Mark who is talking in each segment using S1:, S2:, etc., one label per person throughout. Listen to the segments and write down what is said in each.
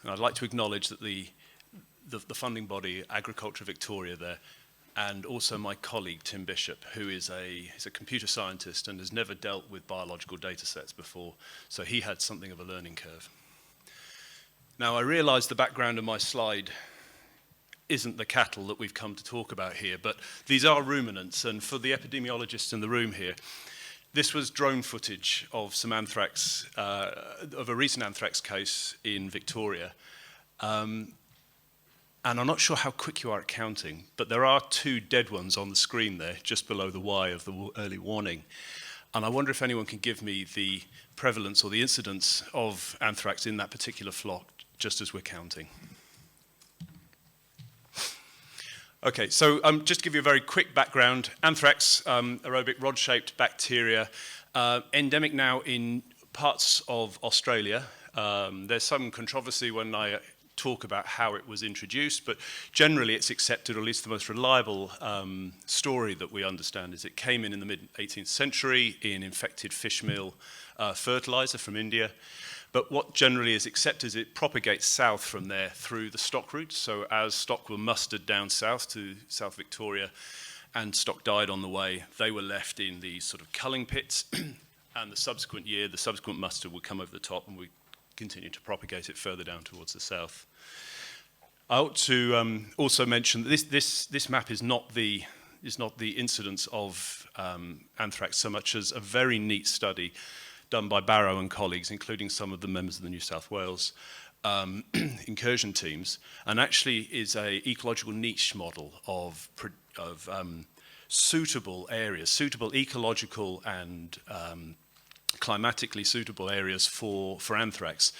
S1: And I'd like to acknowledge that the funding body, Agriculture Victoria there, and also my colleague, Tim Bishop, who is a computer scientist and has never dealt with biological data sets before, so he had something of a learning curve. Now, I realise the background of my slide isn't the cattle that we've come to talk about here, but these are ruminants, and for the epidemiologists in the room here, this was drone footage of some anthrax, of a recent anthrax case in Victoria. And I'm not sure how quick you are at counting, but there are 2 dead ones on the screen there, just below the Y of the early warning. And I wonder if anyone can give me the prevalence or the incidence of anthrax in that particular flock, just as we're counting. Okay, so just to give you a very quick background, anthrax, aerobic rod-shaped bacteria, endemic now in parts of Australia. There's some controversy when I talk about how it was introduced, but generally it's accepted, or at least the most reliable story that we understand is it came in the mid-18th century in infected fish meal fertilizer from India. But what generally is accepted is it propagates south from there through the stock routes. So as stock were mustered down south to South Victoria and stock died on the way, they were left in these sort of culling pits, and the subsequent year, the subsequent muster would come over the top, and we continue to propagate it further down towards the south. I ought to also mention that this map is not the incidence of anthrax so much as a very neat study done by Barrow and colleagues, including some of the members of the New South Wales incursion teams, and actually is a ecological niche model of suitable areas, suitable ecological and climatically suitable areas for anthrax.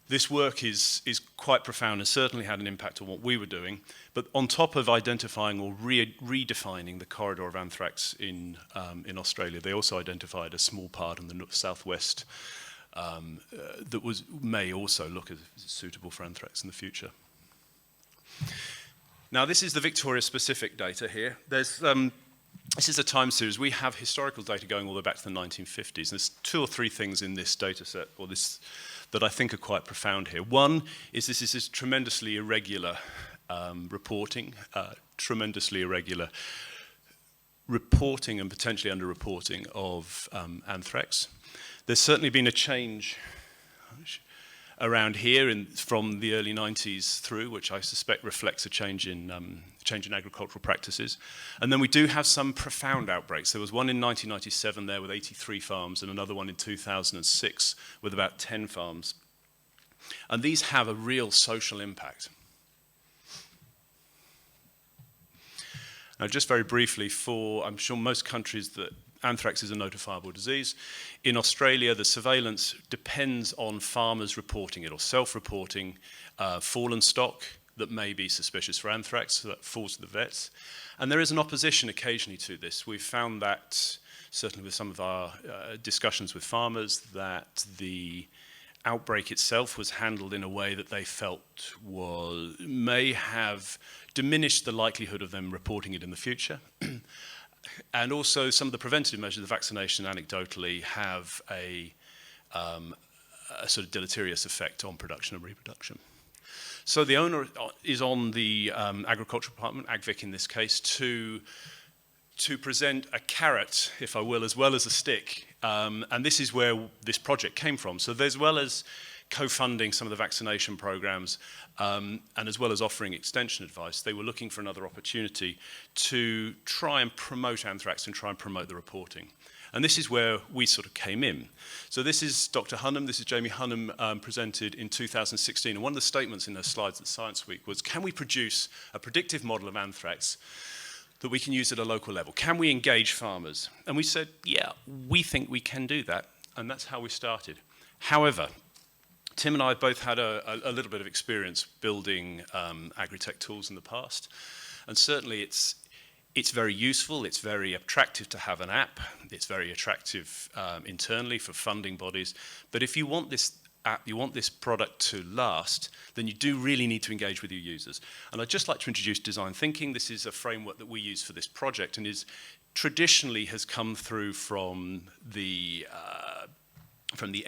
S1: This work is quite profound and certainly had an impact on what we were doing, but on top of identifying or redefining the corridor of anthrax in Australia, they also identified a small part in the southwest that may also look as suitable for anthrax in the future. Now, this is the Victoria-specific data here. This is a time series. We have historical data going all the way back to the 1950s. There's 2 or 3 things in this data set, or this, that I think are quite profound here. One is this is tremendously irregular reporting, tremendously irregular reporting and potentially underreporting of anthrax. There's certainly been a change around here from the early 90s through, which I suspect reflects a change in agricultural practices. And then we do have some profound outbreaks. There was one in 1997 there with 83 farms, and another one in 2006 with about 10 farms. And these have a real social impact. Now, just very briefly, I'm sure most countries that anthrax is a notifiable disease. In Australia, the surveillance depends on farmers reporting it or self-reporting fallen stock that may be suspicious for anthrax, so that falls to the vets. And there is an opposition occasionally to this. We've found that, certainly with some of our discussions with farmers, that the outbreak itself was handled in a way that they felt may have diminished the likelihood of them reporting it in the future. And also some of the preventative measures, the vaccination anecdotally have a sort of deleterious effect on production and reproduction. So the owner is on the Agricultural Department, AgVic in this case, to present a carrot, if I will, as well as a stick. And this is where this project came from. So as well as co-funding some of the vaccination programs, and as well as offering extension advice, they were looking for another opportunity to try and promote anthrax and try and promote the reporting. And this is where we sort of came in. So this is Dr. Hunnam, this is Jamie Hunnam, presented in 2016. And one of the statements in her slides at Science Week was, can we produce a predictive model of anthrax that we can use at a local level? Can we engage farmers? And we said, yeah, we think we can do that. And that's how we started. However, Tim and I both had a little bit of experience building agri-tech tools in the past. And certainly it's very useful, it's very attractive to have an app, it's very attractive internally for funding bodies. But if you want this app, you want this product to last, then you do really need to engage with your users. And I'd just like to introduce design thinking. This is a framework that we use for this project and traditionally has come through from the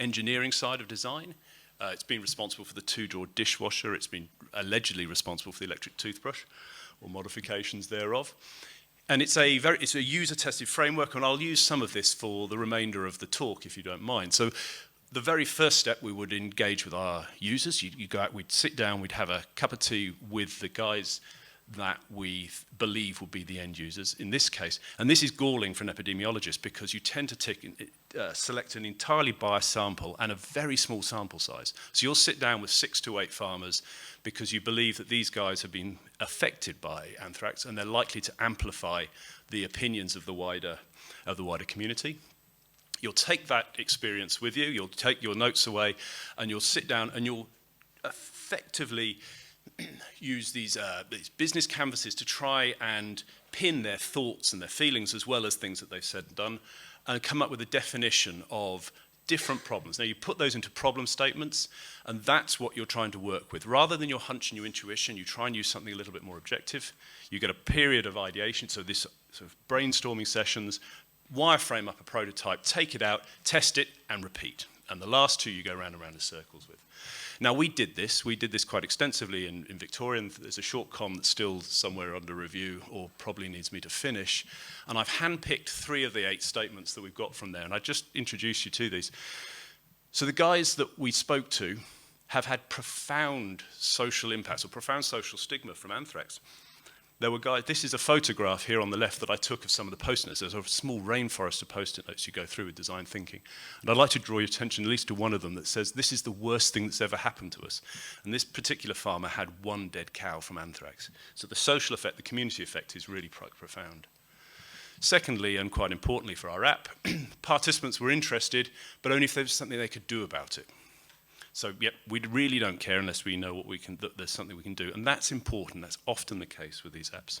S1: engineering side of design. It's been responsible for the two-drawer dishwasher. It's been allegedly responsible for the electric toothbrush, or modifications thereof. And it's a user-tested framework, and I'll use some of this for the remainder of the talk, if you don't mind. So the very first step, we would engage with our users. You go out, we'd sit down, we'd have a cup of tea with the guys that we believe will be the end users in this case. And this is galling for an epidemiologist because you tend to select an entirely biased sample and a very small sample size. So you'll sit down with 6 to 8 farmers because you believe that these guys have been affected by anthrax and they're likely to amplify the opinions of the wider community. You'll take that experience with you, you'll take your notes away, and you'll sit down and you'll effectively use these business canvases to try and pin their thoughts and their feelings as well as things that they've said and done, and come up with a definition of different problems. Now you put those into problem statements, and that's what you're trying to work with. Rather than your hunch and your intuition, you try and use something a little bit more objective. You get a period of ideation, so this sort of brainstorming sessions, wireframe up a prototype, take it out, test it, and repeat. And the last 2 you go round and round in circles with. Now we did this quite extensively in Victoria, and there's a short com that's still somewhere under review or probably needs me to finish. And I've handpicked 3 of the 8 statements that we've got from there, and I just introduced you to these. So the guys that we spoke to have had profound social impacts or profound social stigma from anthrax. There were guys, this is a photograph here on the left that I took of some of the post-it notes. There's a small rainforest of post-it notes you go through with design thinking. And I'd like to draw your attention at least to one of them that says, this is the worst thing that's ever happened to us. And this particular farmer had 1 dead cow from anthrax. So the social effect, the community effect is really profound. Secondly, and quite importantly for our app, participants were interested, but only if there was something they could do about it. So, yep, we really don't care unless we know that there's something we can do. And that's important. That's often the case with these apps.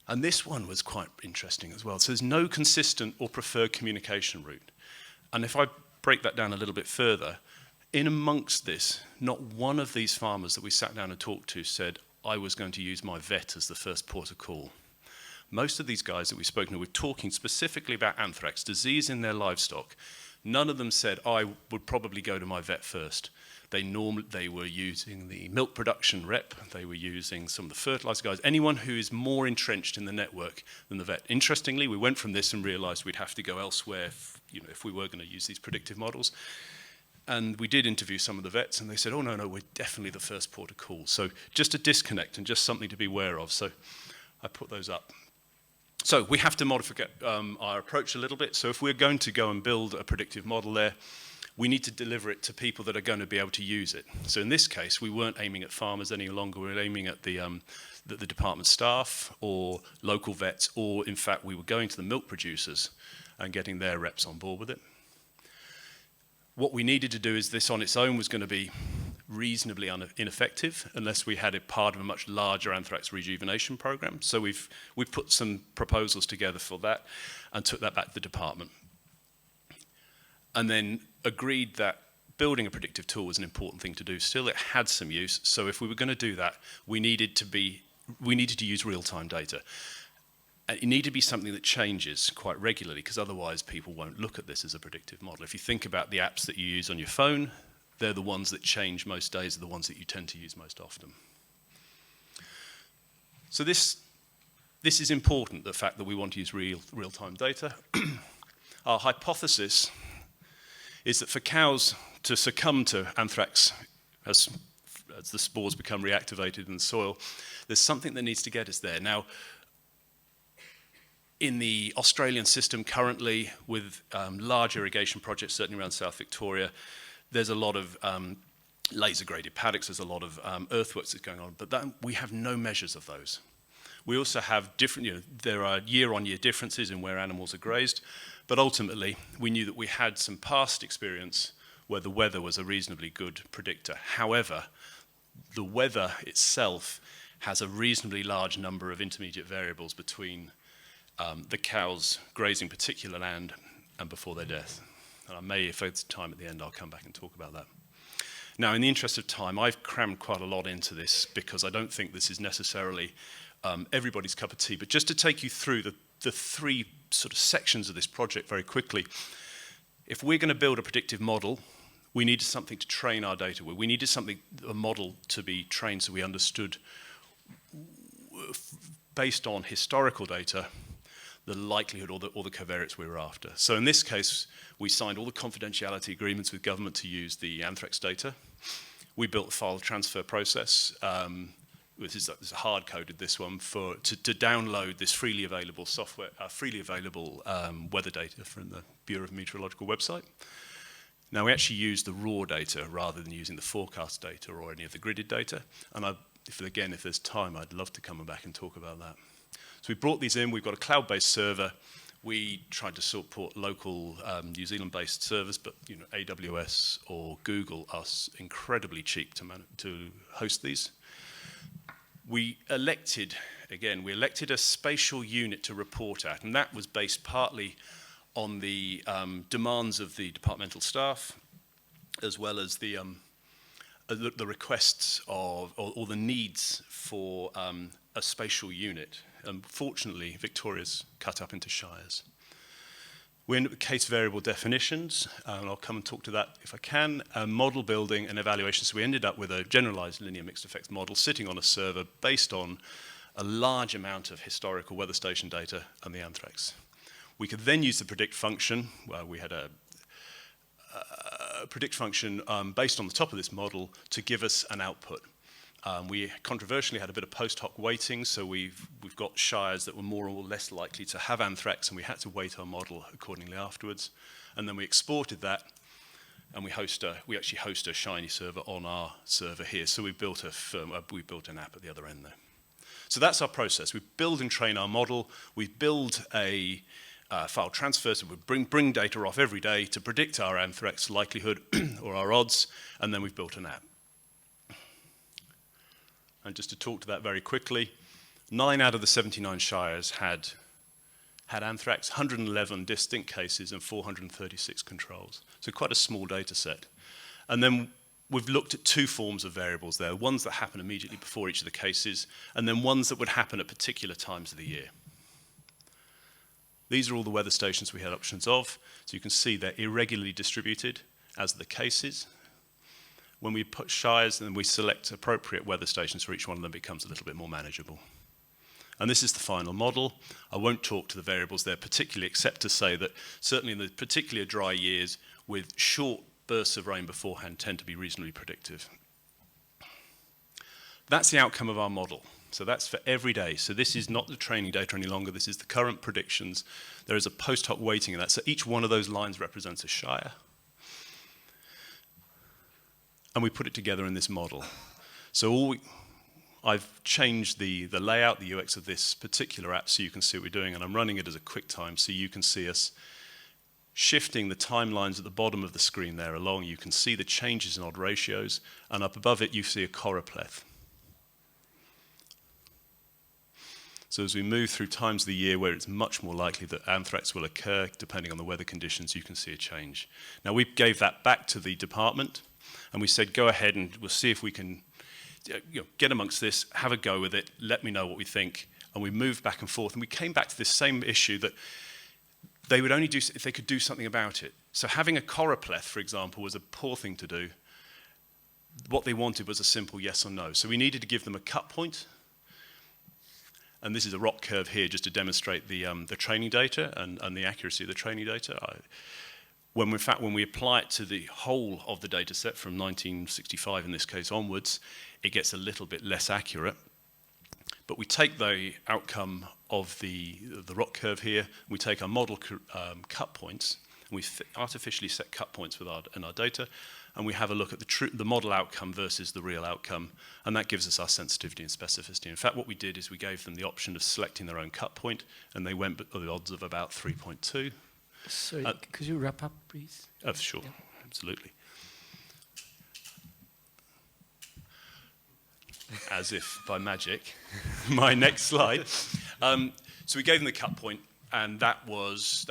S1: And this one was quite interesting as well. So there's no consistent or preferred communication route. And if I break that down a little bit further, in amongst this, not one of these farmers that we sat down and talked to said, I was going to use my vet as the first port of call. Most of these guys that we've spoken to were talking specifically about anthrax, disease in their livestock. None of them said, I would probably go to my vet first. They were using the milk production rep, they were using some of the fertilizer guys, anyone who is more entrenched in the network than the vet. Interestingly, we went from this and realized we'd have to go elsewhere if we were going to use these predictive models. And we did interview some of the vets, and they said, oh, no, we're definitely the first port of call. So just a disconnect and just something to be aware of. So I put those up. So we have to modify our approach a little bit. So if we're going to go and build a predictive model there, we need to deliver it to people that are going to be able to use it. So in this case, we weren't aiming at farmers any longer. We were aiming at the department staff or local vets, or in fact, we were going to the milk producers and getting their reps on board with it. What we needed to do is this on its own was going to be reasonably ineffective unless we had it part of a much larger anthrax rejuvenation program. So we've put some proposals together for that and took that back to the department. And then agreed that building a predictive tool was an important thing to do. Still, it had some use. So if we were going to do that, we needed to use real-time data. And it needed to be something that changes quite regularly, because otherwise people won't look at this as a predictive model. If you think about the apps that you use on your phone, they're the ones that change most days, are the ones that you tend to use most often. So this is important, the fact that we want to use real-time data. Our hypothesis is that for cows to succumb to anthrax as the spores become reactivated in the soil, there's something that needs to get us there. Now, in the Australian system currently, with large irrigation projects, certainly around South Victoria, there's a lot of laser-graded paddocks, there's a lot of earthworks that's going on, but we have no measures of those. We also have different, there are year-on-year differences in where animals are grazed, but ultimately, we knew that we had some past experience where the weather was a reasonably good predictor. However, the weather itself has a reasonably large number of intermediate variables between the cows grazing particular land and before their death. And I may, if it's time at the end, I'll come back and talk about that. Now, in the interest of time, I've crammed quite a lot into this because I don't think this is necessarily everybody's cup of tea, but just to take you through the 3 sort of sections of this project very quickly. If we're going to build a predictive model, we needed something to train our data with. We needed something, a model to be trained so we understood, based on historical data, the likelihood or the covariates we were after. So in this case, we signed all the confidentiality agreements with government to use the anthrax data. We built a file transfer process. This is hard-coded, this one, to download this freely available software, freely available weather data from the Bureau of Meteorological website. Now, we actually use the raw data rather than using the forecast data or any of the gridded data. And if there's time, I'd love to come back and talk about that. So we brought these in. We've got a cloud-based server. We tried to support local New Zealand-based servers, but AWS or Google are incredibly cheap to host these. We elected a spatial unit to report at, and that was based partly on the demands of the departmental staff, as well as the requests of, or the needs for a spatial unit. Fortunately, Victoria's cut up into shires. We end up with case variable definitions, and I'll come and talk to that if I can, model building and evaluation. So we ended up with a generalized linear mixed effects model sitting on a server based on a large amount of historical weather station data and the anthrax. We could then use the predict function. Well, we had a predict function based on the top of this model to give us an output. We controversially had a bit of post hoc weighting, so we've got shires that were more or less likely to have anthrax, and we had to weight our model accordingly afterwards. And then we exported that, and we actually host a Shiny server on our server here. So we built an app at the other end there. So that's our process. We build and train our model. We build a file transfer, so we bring data off every day to predict our anthrax likelihood or our odds, and then we've built an app. And just to talk to that very quickly, 9 out of the 79 shires had anthrax, 111 distinct cases and 436 controls. So quite a small data set. And then we've looked at 2 forms of variables there, ones that happen immediately before each of the cases, and then ones that would happen at particular times of the year. These are all the weather stations we had options of. So you can see they're irregularly distributed as the cases. When we put shires and we select appropriate weather stations for each one of them, it becomes a little bit more manageable. And this is the final model. I won't talk to the variables there particularly, except to say that certainly in the particularly dry years with short bursts of rain beforehand tend to be reasonably predictive. That's the outcome of our model. So that's for every day. So this is not the training data any longer. This is the current predictions. There is a post hoc weighting in that. So each one of those lines represents a shire. And we put it together in this model. So I've changed the layout, the UX of this particular app so you can see what we're doing, and I'm running it as a QuickTime so you can see us shifting the timelines at the bottom of the screen there along. You can see the changes in odd ratios, and up above it you see a choropleth. So as we move through times of the year where it's much more likely that anthrax will occur, depending on the weather conditions, you can see a change. Now we gave that back to the department, and we said, go ahead and we'll see if we can get amongst this, have a go with it, let me know what we think. And we moved back and forth, and we came back to this same issue that they would only do if they could do something about it. So having a choropleth, for example, was a poor thing to do. What they wanted was a simple yes or no. So we needed to give them a cut point. And this is a rock curve here just to demonstrate the training data and the accuracy of the training data. When we apply it to the whole of the data set from 1965 in this case onwards, it gets a little bit less accurate. But we take the outcome of the rock curve here, we take our model cut points, and we artificially set cut points in our data, and we have a look at the model outcome versus the real outcome, and that gives us our sensitivity and specificity. In fact, what we did is we gave them the option of selecting their own cut point, and they went with the odds of about 3.2.
S2: Sorry, could you wrap up, please?
S1: Oh, sure, yeah. Absolutely. As if by magic. My next slide. So we gave them the cut point, and that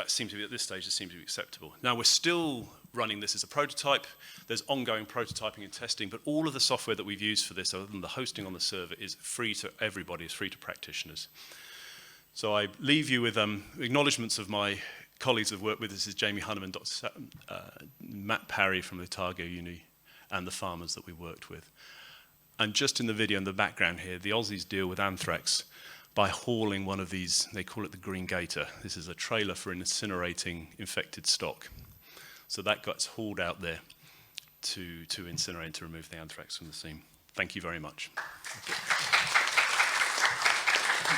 S1: seemed to be, at this stage, it seemed to be acceptable. Now we're still running this as a prototype. There's ongoing prototyping and testing, but all of the software that we've used for this, other than the hosting on the server, is free to everybody, is free to practitioners. So I leave you with acknowledgements of my colleagues have worked with us is Jamie Hunham and Dr. Matt Parry from Otago Uni, and the farmers that we worked with. And just in the video in the background here, the Aussies deal with anthrax by hauling one of these, they call it the green gator. This is a trailer for incinerating infected stock. So that gets hauled out there to incinerate, to remove the anthrax from the scene. Thank you very much.